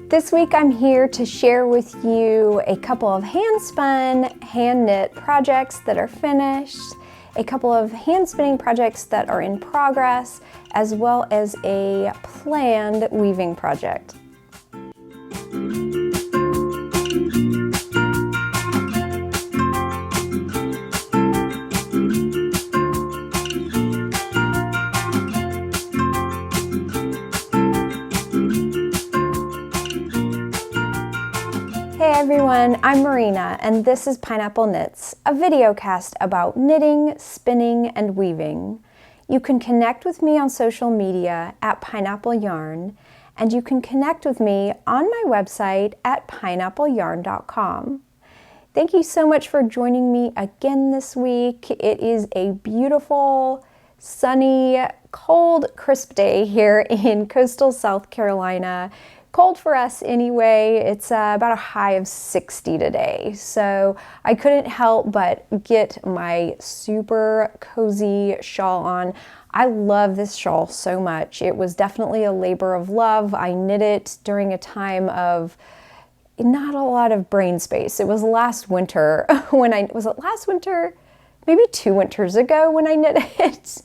This week I'm here to share with you a couple of hand-spun, hand-knit projects that are finished, a couple of hand-spinning projects that are in progress, as well as a planned weaving project. Hey everyone, I'm Marina, and this is Pineapple Knits, a videocast about knitting, spinning, and weaving. You can connect with me on social media at Pineapple Yarn, and you can connect with me on my website at pineappleyarn.com. Thank you so much for joining me again this week. It is a beautiful, sunny, cold, crisp day here in coastal South Carolina. Cold for us anyway. It's about a high of 60 today, so I couldn't help but get my super cozy shawl on. I love this shawl so much. It was definitely a labor of love. I knit it during a time of not a lot of brain space. It was last winter when was it last winter? Maybe 2 winters ago when I knit it.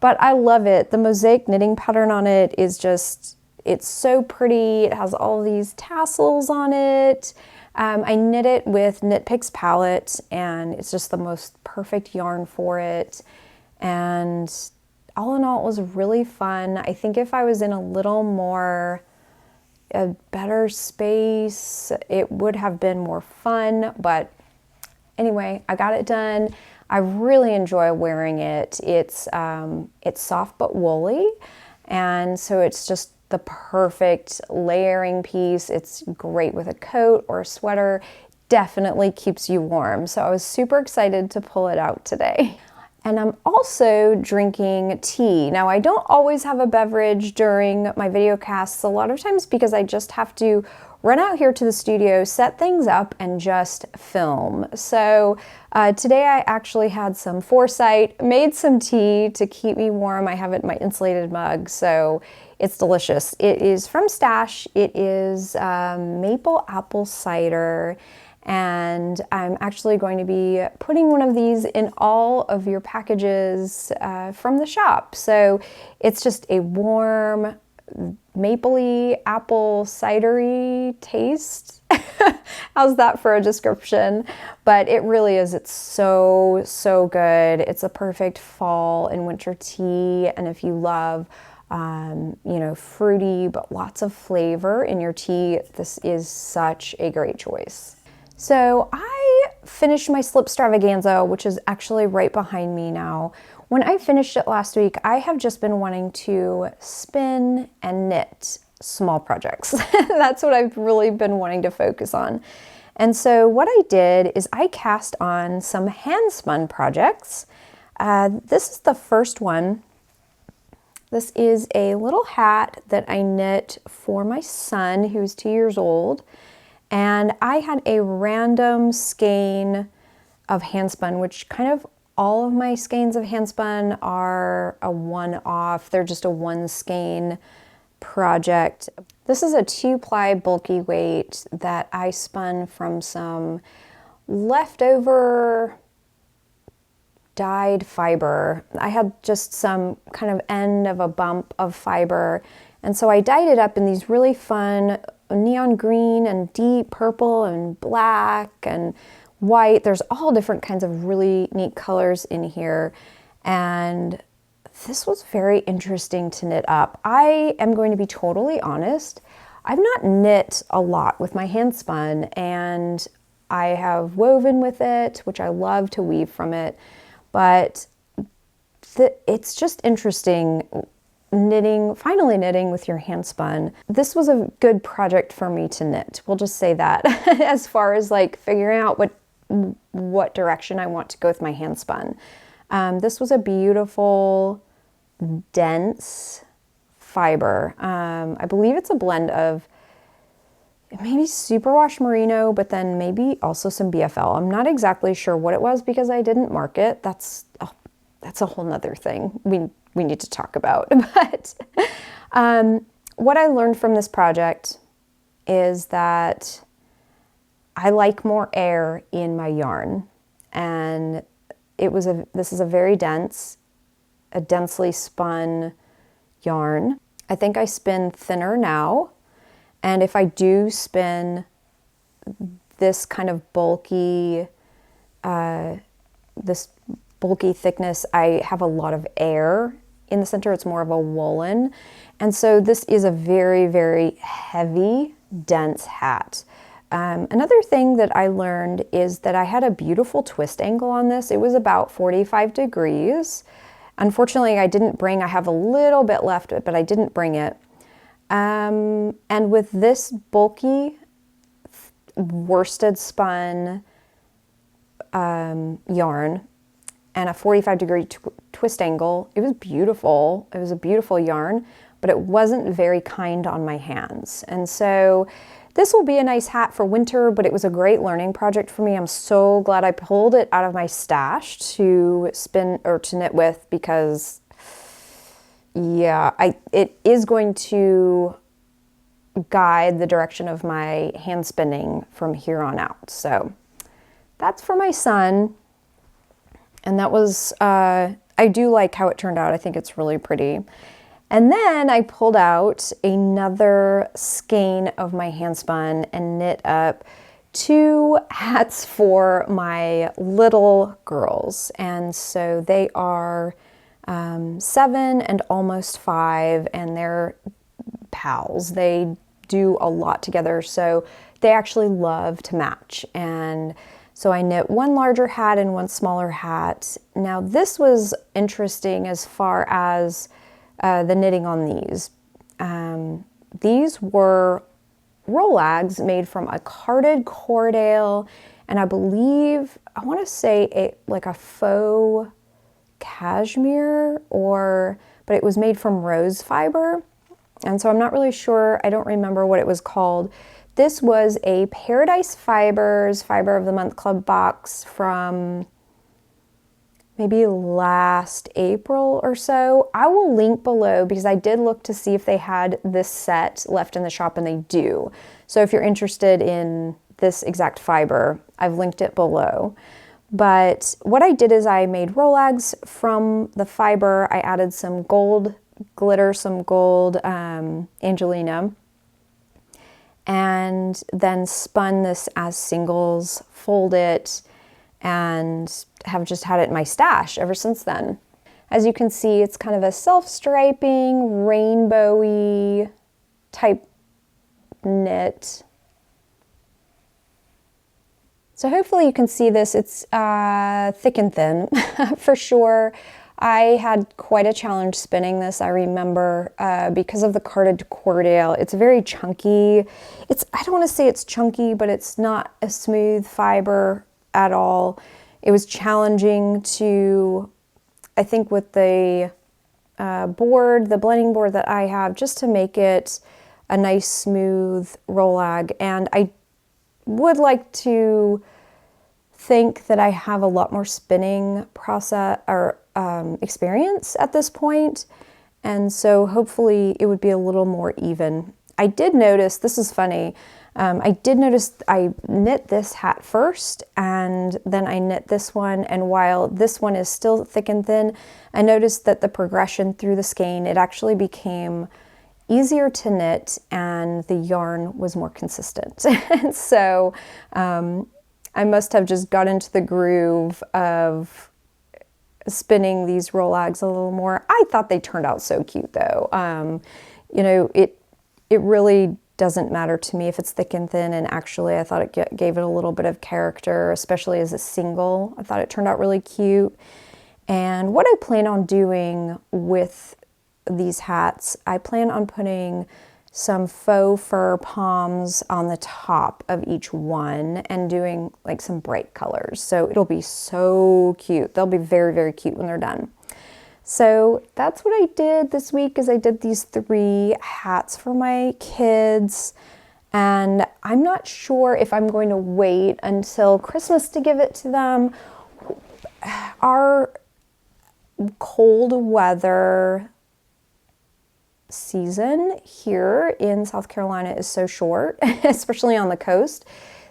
But I love it. The mosaic knitting pattern on it is just, it's so pretty. It has all these tassels on it. I knit it with Knit Picks palette, and it's just the most perfect yarn for it. And all in all, it was really fun. I think if I was in a better space, it would have been more fun. But anyway, I got it done. I really enjoy wearing it. It's soft but woolly, and so it's just the perfect layering piece. It's great with a coat or a sweater. Definitely keeps you warm. So I was super excited to pull it out today. And I'm also drinking tea. Now, I don't always have a beverage during my video casts, a lot of times because I just have to run out here to the studio, set things up, and just film. So today I actually had some foresight, made some tea to keep me warm. I have it in my insulated mug, so it's delicious. It is from Stash. It is maple apple cider. And I'm actually going to be putting one of these in all of your packages from the shop. So it's just a warm, mapley, apple cidery taste. How's that for a description? But it really is. It's so, so good. It's a perfect fall and winter tea. And if you love fruity but lots of flavor in your tea, this is such a great choice. So I finished my slip stravaganza, which is actually right behind me now. When I finished it last week, I have just been wanting to spin and knit small projects. That's what I've really been wanting to focus on. And so what I did is I cast on some hand-spun projects. This is the first one. This is a little hat that I knit for my son, who's 2 years old. And I had a random skein of handspun, which kind of all of my skeins of handspun are a one-off. They're just a one skein project. This is a 2-ply bulky weight that I spun from some leftover dyed fiber. I had just some kind of end of a bump of fiber, and so I dyed it up in these really fun neon green and deep purple and black and white. There's all different kinds of really neat colors in here, and this was very interesting to knit up. I am going to be totally honest. I've not knit a lot with my handspun, and I have woven with it, which I love to weave from it, but it's just interesting finally knitting with your handspun. This was a good project for me to knit. We'll just say that as far as like figuring out what direction I want to go with my handspun. This was a beautiful, dense fiber. I believe it's a blend of maybe superwash merino, but then maybe also some BFL. I'm not exactly sure what it was because I didn't mark it. That's a whole nother thing we need to talk about. But what I learned from this project is that I like more air in my yarn, and this is a very densely spun yarn. I think I spin thinner now, and if I do spin this kind of bulky, this bulky thickness, I have a lot of air in the center. It's more of a woolen, and so this is a very, very heavy, dense hat. Another thing that I learned is that I had a beautiful twist angle on this. It was about 45 degrees. Unfortunately, I have a little bit left, but I didn't bring it. And with this bulky worsted spun yarn and a 45-degree twist angle, it was beautiful. It was a beautiful yarn, but it wasn't very kind on my hands. And so this will be a nice hat for winter, but it was a great learning project for me. I'm so glad I pulled it out of my stash to spin or to knit with, because yeah, it is going to guide the direction of my hand spinning from here on out. So that's for my son. And that was, I do like how it turned out. I think it's really pretty. And then I pulled out another skein of my Handspun and knit up 2 hats for my little girls. And so they are 7 and almost 5, and they're pals. They do a lot together, so they actually love to match. And so I knit 1 larger hat and 1 smaller hat. Now this was interesting as far as the knitting on these. These were rolags made from a carded cordale, and I believe, I want to say like a faux cashmere, but it was made from rose fiber. And so I'm not really sure, I don't remember what it was called. This was a Paradise Fibers Fiber of the Month Club box from maybe last April or so. I will link below, because I did look to see if they had this set left in the shop, and they do. So if you're interested in this exact fiber, I've linked it below. But what I did is I made rolags from the fiber. I added some gold glitter, some gold Angelina, and then spun this as singles, fold it, and have just had it in my stash ever since then. As you can see, it's kind of a self-striping, rainbowy type knit. So hopefully you can see this. It's thick and thin for sure. I had quite a challenge spinning this, I remember, because of the carded cordale. It's very chunky. I don't want to say it's chunky, but it's not a smooth fiber at all. It was challenging to, I think with the the blending board that I have, just to make it a nice smooth rolag. And I would like to think that I have a lot more spinning process or experience at this point, and so hopefully it would be a little more even. I did notice, this is funny, I did notice I knit this hat first and then I knit this one, and while this one is still thick and thin, I noticed that the progression through the skein, it actually became easier to knit and the yarn was more consistent. And so I must have just got into the groove of spinning these rolags a little more. I thought they turned out so cute though. You know, it really doesn't matter to me if it's thick and thin, and actually I thought it gave it a little bit of character, especially as a single. I thought it turned out really cute. And what I plan on doing with these hats, I plan on putting some faux fur poms on the top of each one and doing like some bright colors. So it'll be so cute. They'll be very, very cute when they're done. So that's what I did this week, is I did these 3 hats for my kids. And I'm not sure if I'm going to wait until Christmas to give it to them. Our cold weather season here in South Carolina is so short, especially on the coast,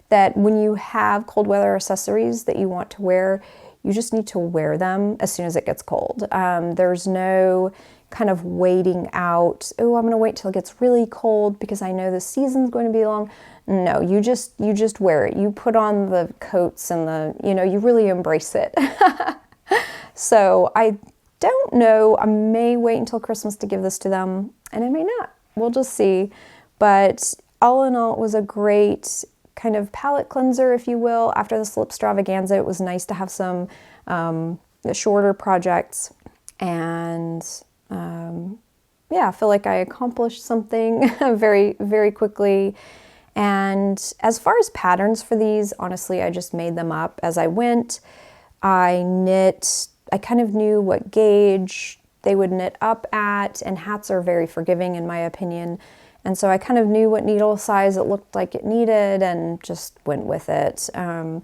that when you have cold weather accessories that you want to wear, you just need to wear them as soon as it gets cold. There's no kind of waiting out, oh, I'm going to wait till it gets really cold because I know the season's going to be long. No, you just wear it. You put on the coats and you really embrace it. So I don't know. I may wait until Christmas to give this to them, and I may not. We'll just see. But all in all, it was a great kind of palette cleanser, if you will. After the Slipstravaganza, it was nice to have some shorter projects, and yeah, I feel like I accomplished something very, very quickly. And as far as patterns for these, honestly, I just made them up as I went. I kind of knew what gauge they would knit up at, and hats are very forgiving in my opinion. And so I kind of knew what needle size it looked like it needed and just went with it. I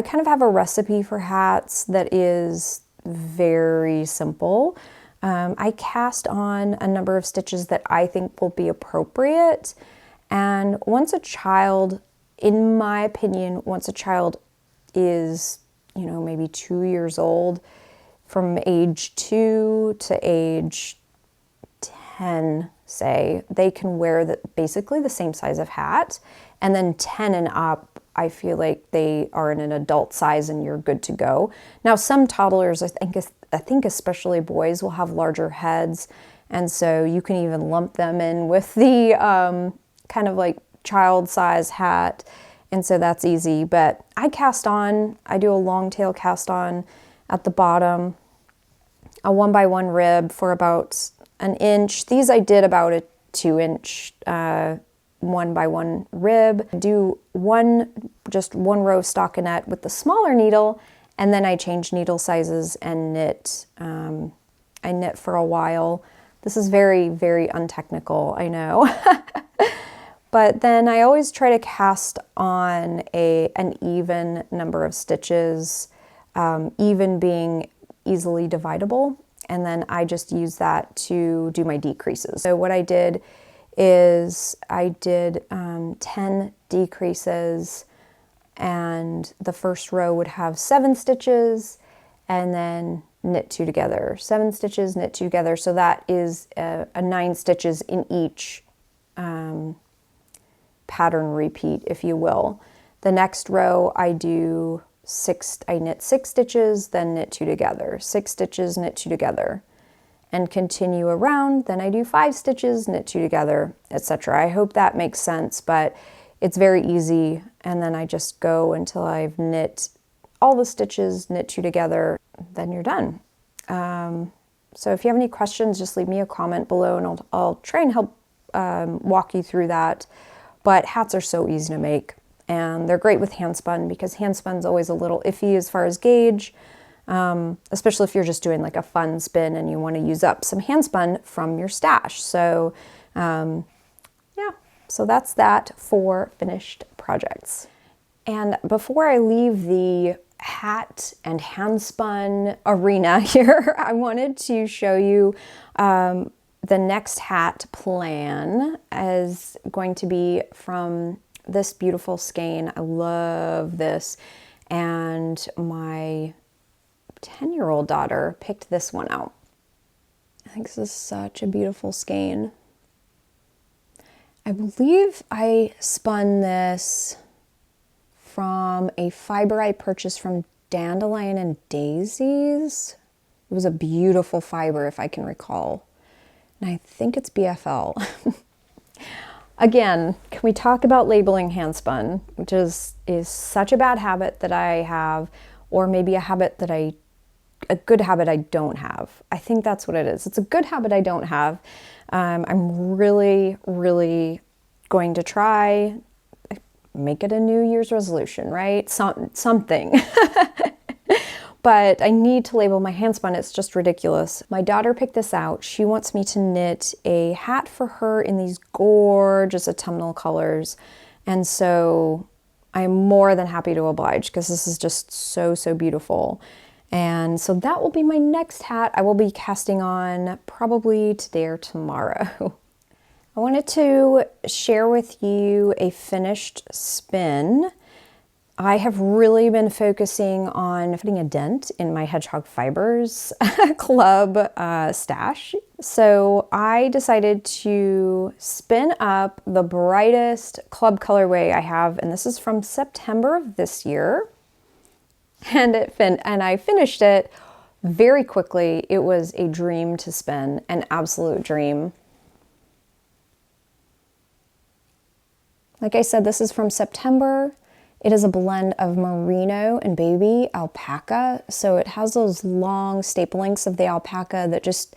kind of have a recipe for hats that is very simple. I cast on a number of stitches that I think will be appropriate. And once a child, in my opinion, once a child is, maybe 2 years old, from age 2 to age 10, say, they can wear basically the same size of hat. And then 10 and up, I feel like they are in an adult size and you're good to go. Now, some toddlers, I think especially boys, will have larger heads. And so you can even lump them in with the kind of like child size hat. And so that's easy. But I do a long tail cast on at the bottom, a 1x1 rib for about an inch. These I did about a 2-inch 1x1 rib. Do just one row of stockinette with the smaller needle, and then I change needle sizes and knit. I knit for a while. This is very, very untechnical, I know. But then I always try to cast on an even number of stitches, even being easily dividable. And then I just use that to do my decreases. So what I did is I did 10 decreases, and the first row would have 7 stitches, and then knit 2 together. 7 stitches, knit 2 together. So that is a 9 stitches in each pattern repeat, if you will. The next row I knit 6 stitches, then knit 2 together, 6 stitches, knit 2 together, and continue around. Then I do 5 stitches, knit 2 together, etc. I hope that makes sense, but it's very easy. And then I just go until I've knit all the stitches, knit 2 together, then you're done. So if you have any questions, just leave me a comment below and I'll try and help walk you through that. But hats are so easy to make, and they're great with handspun because handspun's always a little iffy as far as gauge, especially if you're just doing like a fun spin and you want to use up some handspun from your stash. So yeah, so that's that for finished projects. And before I leave the hat and handspun arena here, I wanted to show you the next hat plan is going to be from this beautiful skein. I love this. And my 10-year-old daughter picked this one out. I think this is such a beautiful skein. I believe I spun this from a fiber I purchased from Dandelion and Daisies. It was a beautiful fiber, if I can recall. And I think it's BFL. Again, can we talk about labeling handspun, which is such a bad habit that I have, or maybe a good habit I don't have. I think that's what it is. It's a good habit I don't have. I'm really, really going to try, make it a New Year's resolution, right? Something. But I need to label my handspun. It's just ridiculous. My daughter picked this out. She wants me to knit a hat for her in these gorgeous autumnal colors. And so I'm more than happy to oblige because this is just so, so beautiful. And so that will be my next hat. I will be casting on probably today or tomorrow. I wanted to share with you a finished spin. I have really been focusing on putting a dent in my hedgehog fibers club stash. So I decided to spin up the brightest club colorway I have, and this is from September of this year. And I finished it very quickly. It was a dream to spin, an absolute dream. Like I said, this is from September. It is a blend of merino and baby alpaca. So it has those long staple lengths of the alpaca that just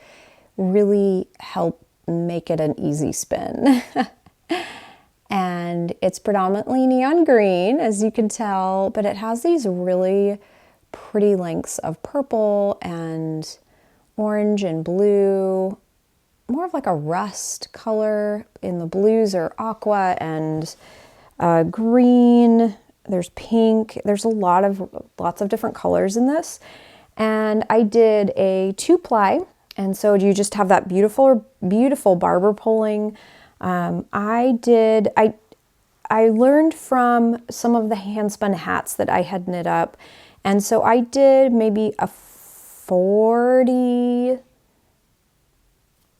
really help make it an easy spin. And it's predominantly neon green, as you can tell, but it has these really pretty lengths of purple and orange and blue, more of like a rust color. In the blues are aqua and green. There's pink. There's lots of different colors in this. And I did a 2-ply, and so you just have that beautiful barber pulling. I learned from some of the hand-spun hats that I had knit up, and so I did maybe a 40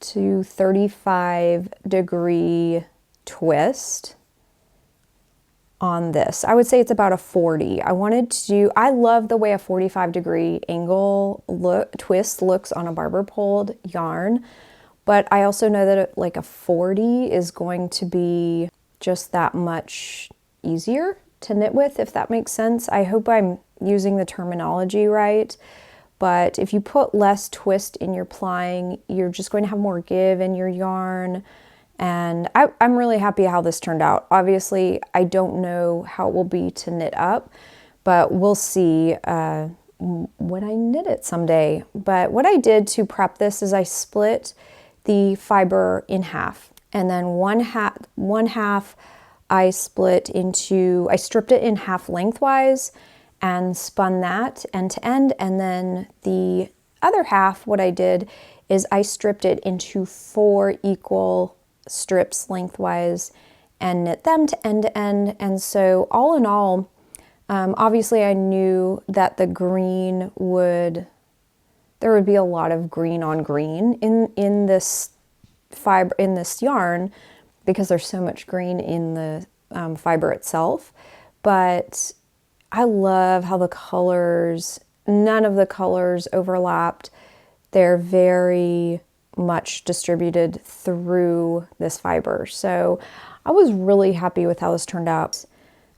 to 35 degree twist on this. I would say it's about a 40. I love the way a 45-degree angle twist looks on a barber pulled yarn, but I also know that like a 40 is going to be just that much easier to knit with, if that makes sense. I hope I'm using the terminology right, but if you put less twist in your plying, you're just going to have more give in your yarn. And I'm really happy how this turned out. Obviously, I don't know how it will be to knit up, but we'll see when I knit it someday. But what I did to prep this is I split the fiber in half, and then one half I stripped it in half lengthwise and spun that end to end, and then the other half, what I did is I stripped it into 4 equal strips lengthwise and knit them to end. And so all in all, obviously I knew that there would be a lot of green on green in this fiber, in this yarn, because there's so much green in the fiber itself. But I love how none of the colors overlapped. They're very much distributed through this fiber. So I was really happy with how this turned out.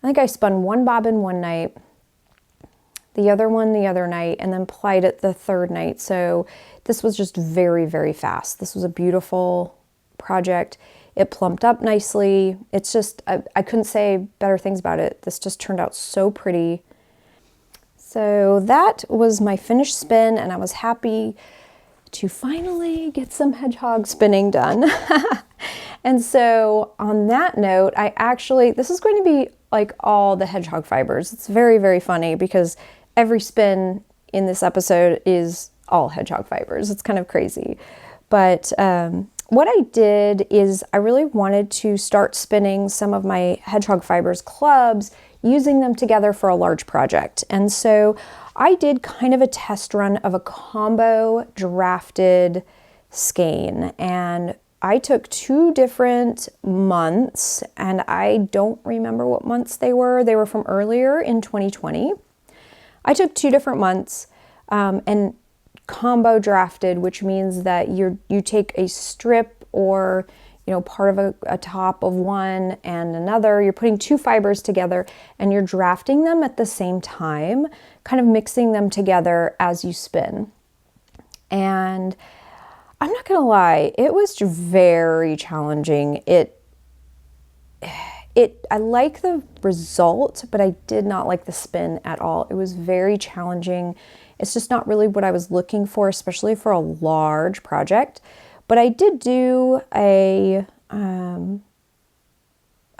I think I spun one bobbin one night, the other one the other night, and then plied it the third night. So this was just very, very fast. This was a beautiful project. It plumped up nicely. It's just, I couldn't say better things about it. This just turned out so pretty. So that was my finished spin, and I was happy to finally get some hedgehog spinning done. And so on that note, this is going to be like all the hedgehog fibers. It's very, very funny because every spin in this episode is all hedgehog fibers. It's kind of crazy. But what I did is I really wanted to start spinning some of my hedgehog fibers clubs, using them together for a large project. And so I did kind of a test run of a combo drafted skein, and I took 2 different months, and I don't remember what months they were. They were from earlier in 2020. I took 2 different months and combo drafted, which means that you take a strip or part of a top of one and another. You're putting 2 fibers together and you're drafting them at the same time, kind of mixing them together as you spin. And I'm not gonna lie, it was very challenging. I like the result, but I did not like the spin at all. It was very challenging. It's just not really what I was looking for, especially for a large project. But I did do a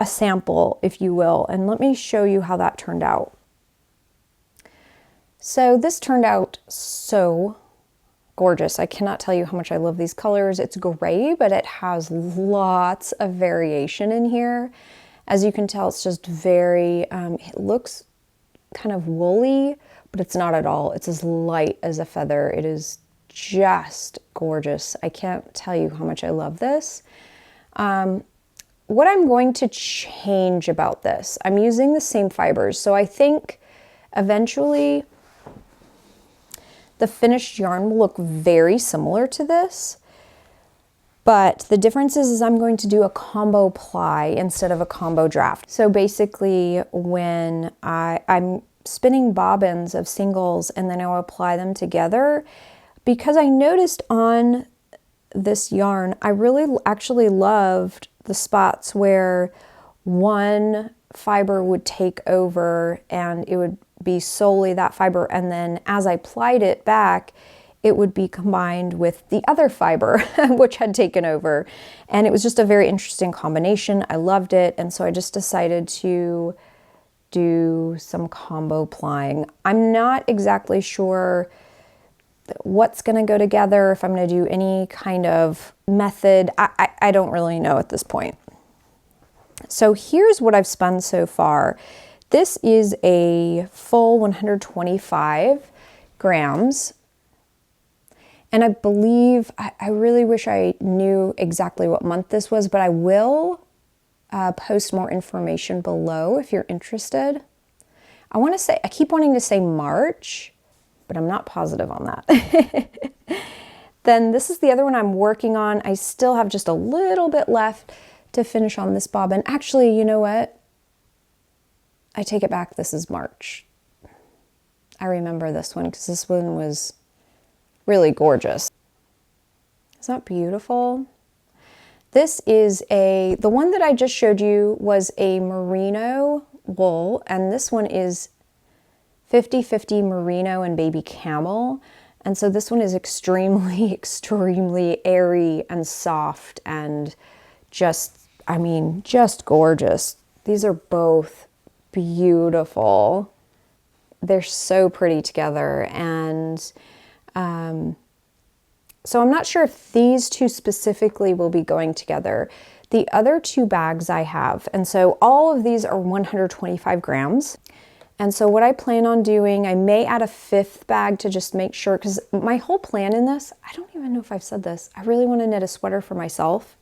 sample, if you will, and let me show you how that turned out. So this turned out so gorgeous. I cannot tell you how much I love these colors. It's gray, but it has lots of variation in here. As you can tell, it's just very, it looks kind of woolly, but it's not at all. It's as light as a feather. It is just gorgeous. I can't tell you how much I love this. What I'm going to change about this, I'm using the same fibers. So I think eventually the finished yarn will look very similar to this, but the difference is I'm going to do a combo ply instead of a combo draft. So basically when I'm spinning bobbins of singles and then I'll apply them together, because I noticed on this yarn, I really actually loved the spots where one fiber would take over and it would be solely that fiber, and then as I plied it back, it would be combined with the other fiber which had taken over, and it was just a very interesting combination. I loved it, and so I just decided to do some combo plying. I'm not exactly sure what's going to go together, if I'm going to do any kind of method. I don't really know at this point. So here's what I've spun so far. This is a full 125 grams. And I believe, I really wish I knew exactly what month this was, but I will post more information below if you're interested. I keep wanting to say March, but I'm not positive on that. Then this is the other one I'm working on. I still have just a little bit left to finish on this bobbin. Actually, you know what? I take it back. This is March. I remember this one because this one was really gorgeous. Is that beautiful? This is the one that I just showed you was a merino wool, and this one is 50-50 merino and baby camel. And so this one is extremely, extremely airy and soft and just, I mean, just gorgeous. These are both beautiful. They're so pretty together. And so I'm not sure if these two specifically will be going together. The other two bags I have, and so all of these are 125 grams. And so what I plan on doing, I may add a fifth bag to just make sure, because my whole plan in this, I don't even know if I've said this, I really want to knit a sweater for myself.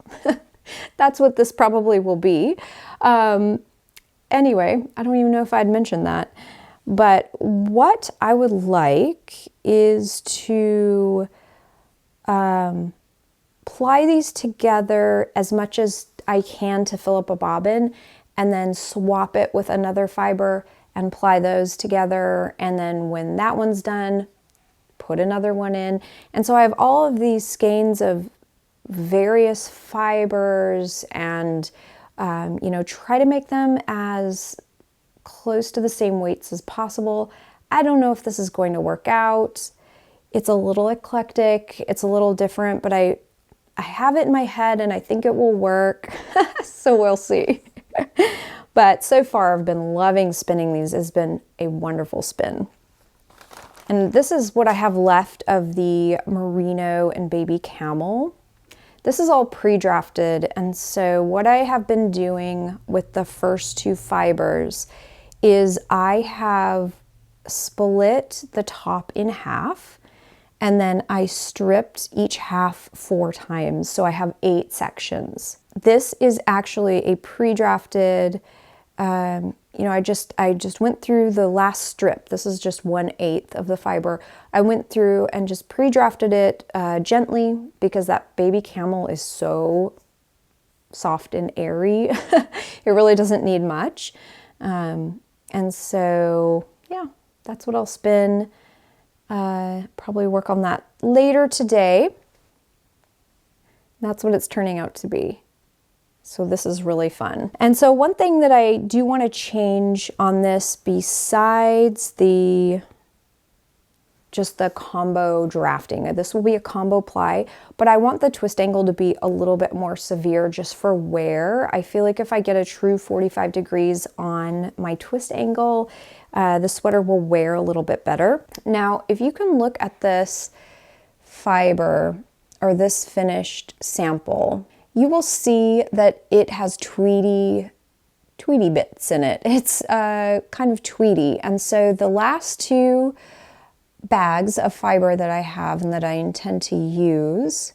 That's what this probably will be. Anyway, I don't even know if I'd mentioned that. But what I would like is to ply these together as much as I can to fill up a bobbin, and then swap it with another fiber and ply those together. And then when that one's done, put another one in. And so I have all of these skeins of various fibers and, you know, try to make them as close to the same weights as possible. I don't know if this is going to work out. It's a little eclectic. It's a little different, but I have it in my head and I think it will work. So we'll see. But so far I've been loving spinning these. It's been a wonderful spin. And this is what I have left of the merino and baby camel. This is all pre-drafted, and so what I have been doing with the first two fibers is I have split the top in half, and then I stripped each half 4 times, so I have 8 sections. This is actually a pre-drafted, you know, I just went through the last strip. This is just 1/8 of the fiber. I went through and just pre-drafted it gently because that baby camel is so soft and airy. It really doesn't need much. And so, yeah, that's what I'll spin. Probably work on that later today. That's what it's turning out to be. So this is really fun. And so one thing that I do want to change on this, besides the just the combo drafting. This will be a combo ply, but I want the twist angle to be a little bit more severe just for wear. I feel like if I get a true 45 degrees on my twist angle, the sweater will wear a little bit better. Now, if you can look at this fiber or this finished sample, you will see that it has tweedy bits in it. It's kind of tweedy. And so the last two bags of fiber that I have and that I intend to use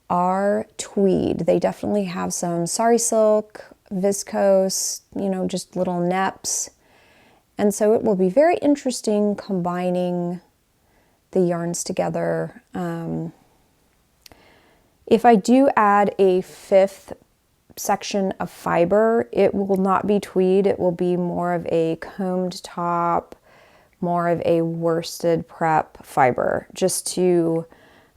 are tweed. They definitely have some sari silk, viscose, you know, just little neps. And so it will be very interesting combining the yarns together. If I do add a fifth section of fiber, it will not be tweed. It will be more of a combed top, more of a worsted prep fiber, just to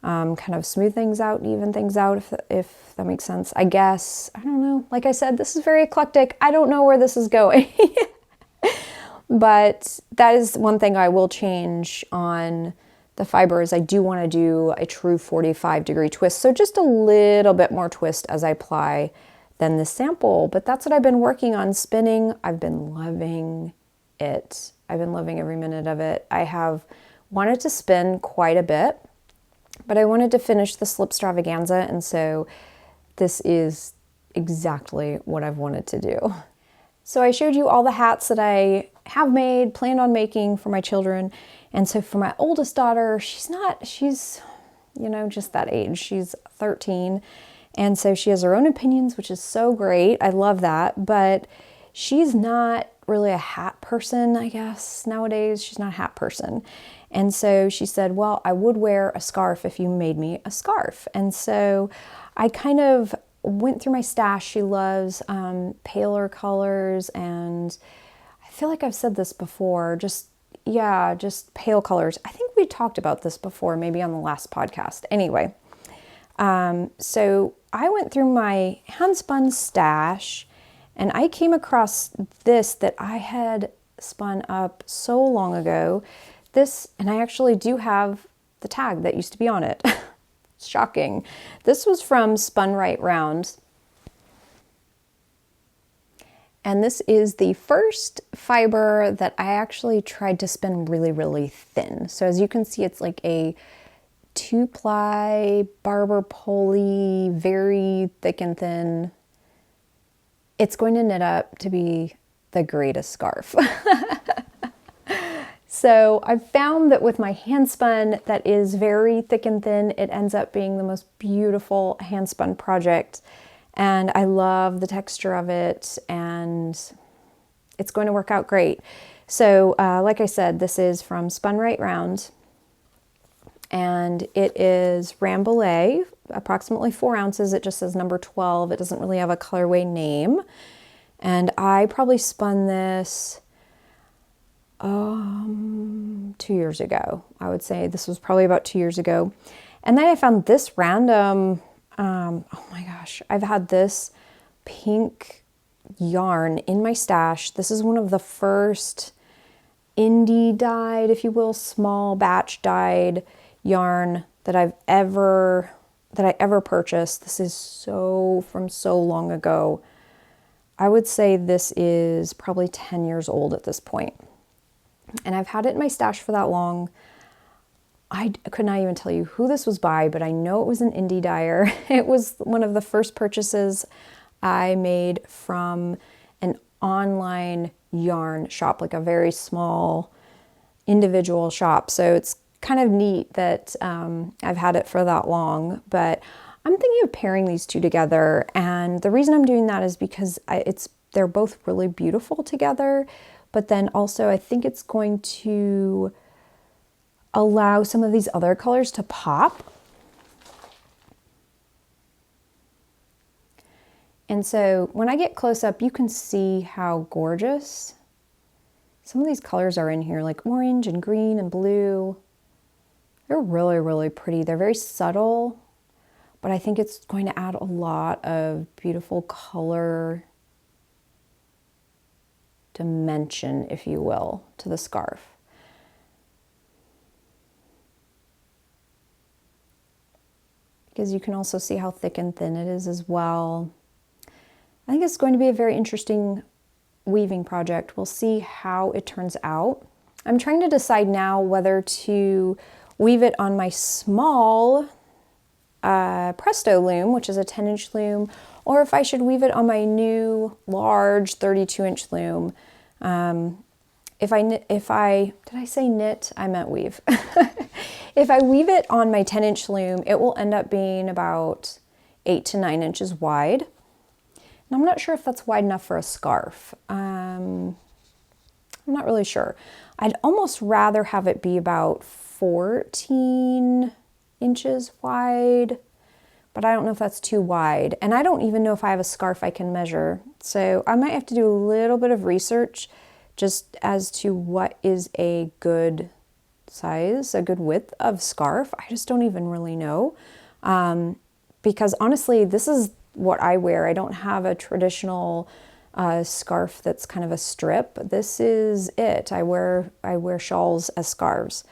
kind of smooth things out, even things out, if that makes sense. I guess, I don't know. Like I said, this is very eclectic. I don't know where this is going. But that is one thing I will change on the fibers. I do want to do a true 45 degree twist. So just a little bit more twist as I ply than the sample. But that's what I've been working on spinning. I've been loving it. I've been loving every minute of it. I have wanted to spin quite a bit, but I wanted to finish the slipstravaganza. And so this is exactly what I've wanted to do. So I showed you all the hats that I have made, planned on making for my children. And so for my oldest daughter, she's, you know, just that age. She's 13. And so she has her own opinions, which is so great. I love that. But she's not really a hat person, I guess, nowadays. She's not a hat person. And so she said, well, I would wear a scarf if you made me a scarf. And so I kind of went through my stash. She loves paler colors, and I feel like I've said this before, just pale colors. I think we talked about this before, maybe on the last podcast. Anyway, so I went through my Handspun stash, and I came across this that I had spun up so long ago. This, and I actually do have the tag that used to be on it. Shocking. This was from Spun Right Round. And this is the first fiber that I actually tried to spin really, really thin. So as you can see, it's like a 2-ply barber pulley, very thick and thin. It's going to knit up to be the greatest scarf. So I've found that with my handspun that is very thick and thin, it ends up being the most beautiful handspun project. And I love the texture of it, and it's going to work out great. So like I said, this is from Spun Right Round, and it is Rambouillet, approximately 4 ounces. It just says number 12. It doesn't really have a colorway name. And I probably spun this 2 years ago. I would say this was probably about 2 years ago. And then I found this random, oh my gosh, I've had this pink yarn in my stash. This is one of the first indie dyed, if you will, small batch dyed yarn that I ever purchased. This is from so long ago. I would say this is probably 10 years old at this point. And I've had it in my stash for that long. I could not even tell you who this was by, but I know it was an indie dyer. It was one of the first purchases I made from an online yarn shop, like a very small individual shop. So it's kind of neat that I've had it for that long, but I'm thinking of pairing these two together. And the reason I'm doing that is because they're both really beautiful together. But then also I think it's going to allow some of these other colors to pop. And so when I get close up, you can see how gorgeous some of these colors are in here, like orange and green and blue. They're really, really pretty. They're very subtle, but I think it's going to add a lot of beautiful color dimension, if you will, to the scarf. because you can also see how thick and thin it is as well. I think it's going to be a very interesting weaving project. We'll see how it turns out. I'm trying to decide now whether to weave it on my small Presto loom, which is a 10-inch loom, or if I should weave it on my new large 32-inch loom. Did I say knit? I meant weave. If I weave it on my 10-inch loom, it will end up being about 8 to 9 inches wide. And I'm not sure if that's wide enough for a scarf. I'm not really sure. I'd almost rather have it be about 14 inches wide, but I don't know if that's too wide. And I don't even know if I have a scarf I can measure. So I might have to do a little bit of research just as to what is a good size, a good width of scarf. I just don't even really know. Because honestly, this is what I wear. I don't have a traditional scarf that's kind of a strip. This is it. I wear shawls as scarves.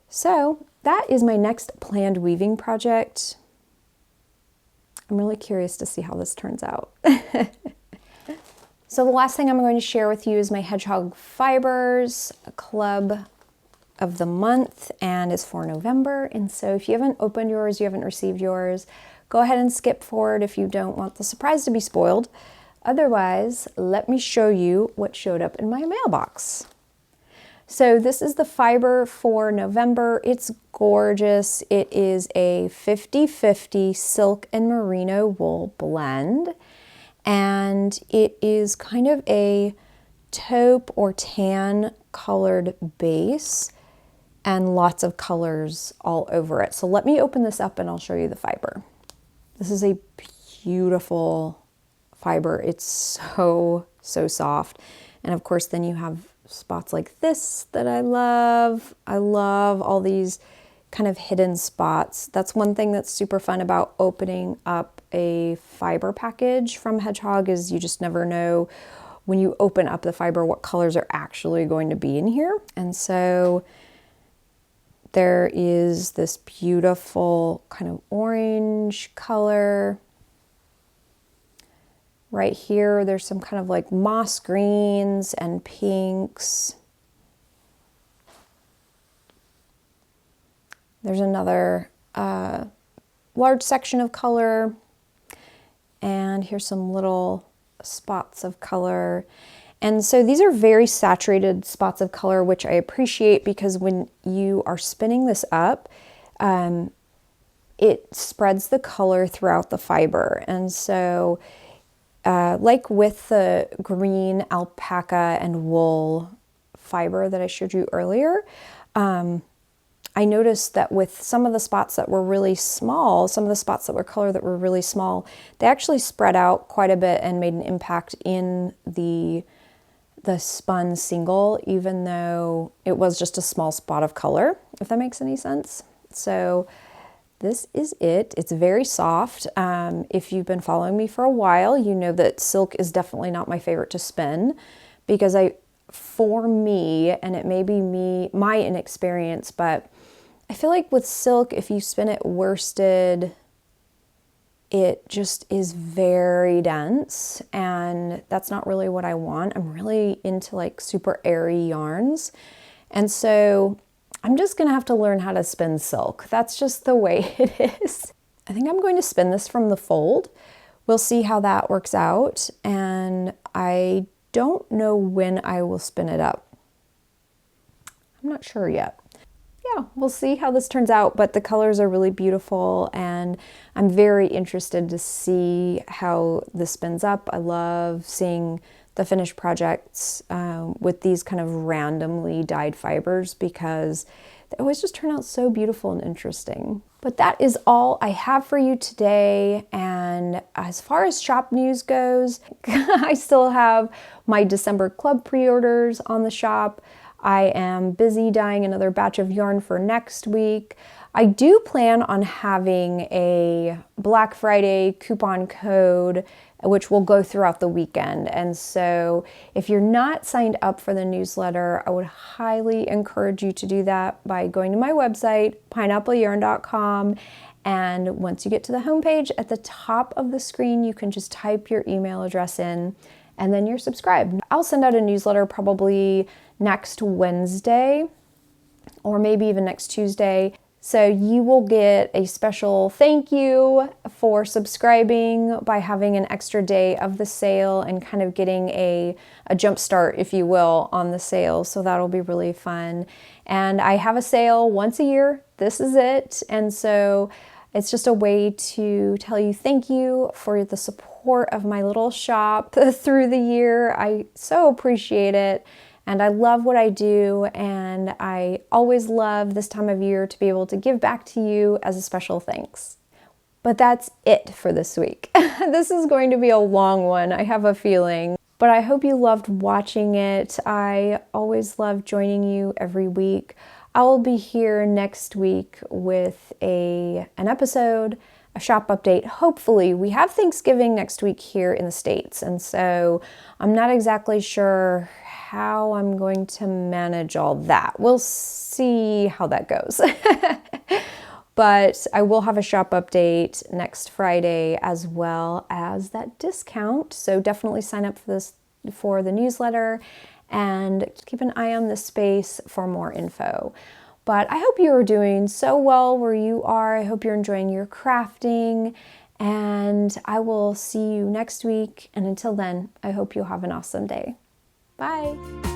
So that is my next planned weaving project. I'm really curious to see how this turns out. So the last thing I'm going to share with you is my Hedgehog Fibers Club of the month, and it's for November. And so if you haven't opened yours, you haven't received yours, go ahead and skip forward if you don't want the surprise to be spoiled. Otherwise, let me show you what showed up in my mailbox. So this is the fiber for November. It's gorgeous. It is a 50-50 silk and merino wool blend. And it is kind of a taupe or tan colored base and lots of colors all over it. So let me open this up and I'll show you the fiber. This is a beautiful fiber. It's so soft. And of course, then you have spots like this that I love. I love all these kind of hidden spots. That's one thing that's super fun about opening up a fiber package from Hedgehog, is you just never know when you open up the fiber what colors are actually going to be in here. And so there is this beautiful kind of orange color. Right here, there's some kind of like moss greens and pinks. There's another large section of color. And here's some little spots of color. And so these are very saturated spots of color, which I appreciate because when you are spinning this up, it spreads the color throughout the fiber. And so like with the green alpaca and wool fiber that I showed you earlier, I noticed that with some of the spots that were really small, some of the spots that were color that were really small, they actually spread out quite a bit and made an impact in the spun single, even though it was just a small spot of color, if that makes any sense. So this is it. It's very soft. If you've been following me for a while, you know that silk is definitely not my favorite to spin because for me, and it may be my inexperience, but I feel like with silk, if you spin it worsted, it just is very dense, and that's not really what I want. I'm really into like super airy yarns. And so I'm just gonna have to learn how to spin silk. That's just the way it is. I think I'm going to spin this from the fold. We'll see how that works out. And I don't know when I will spin it up. I'm not sure yet. Yeah, we'll see how this turns out, but the colors are really beautiful and I'm very interested to see how this spins up. I love seeing the finished projects with these kind of randomly dyed fibers because they always just turn out so beautiful and interesting. But that is all I have for you today. And as far as shop news goes, I still have my December club pre-orders on the shop. I am busy dyeing another batch of yarn for next week. I do plan on having a Black Friday coupon code, which will go throughout the weekend. And so if you're not signed up for the newsletter, I would highly encourage you to do that by going to my website, pineappleyarn.com, And once you get to the homepage, at the top of the screen, you can just type your email address in and then you're subscribed. I'll send out a newsletter probably next Wednesday or maybe even next Tuesday. So you will get a special thank you for subscribing by having an extra day of the sale and kind of getting a jump start, if you will, on the sale. So that'll be really fun. And I have a sale once a year. This is it. And so it's just a way to tell you thank you for the support of my little shop through the year. I so appreciate it. And I love what I do, and I always love this time of year to be able to give back to you as a special thanks. But that's it for this week. This is going to be a long one, I have a feeling. But I hope you loved watching it. I always love joining you every week. I will be here next week with an episode, a shop update. Hopefully, we have Thanksgiving next week here in the States, and so I'm not exactly sure how I'm going to manage all that. We'll see how that goes. But I will have a shop update next Friday as well as that discount. So definitely sign up for the newsletter and keep an eye on the space for more info. But I hope you are doing so well where you are. I hope you're enjoying your crafting, and I will see you next week. And until then, I hope you'll have an awesome day. Bye.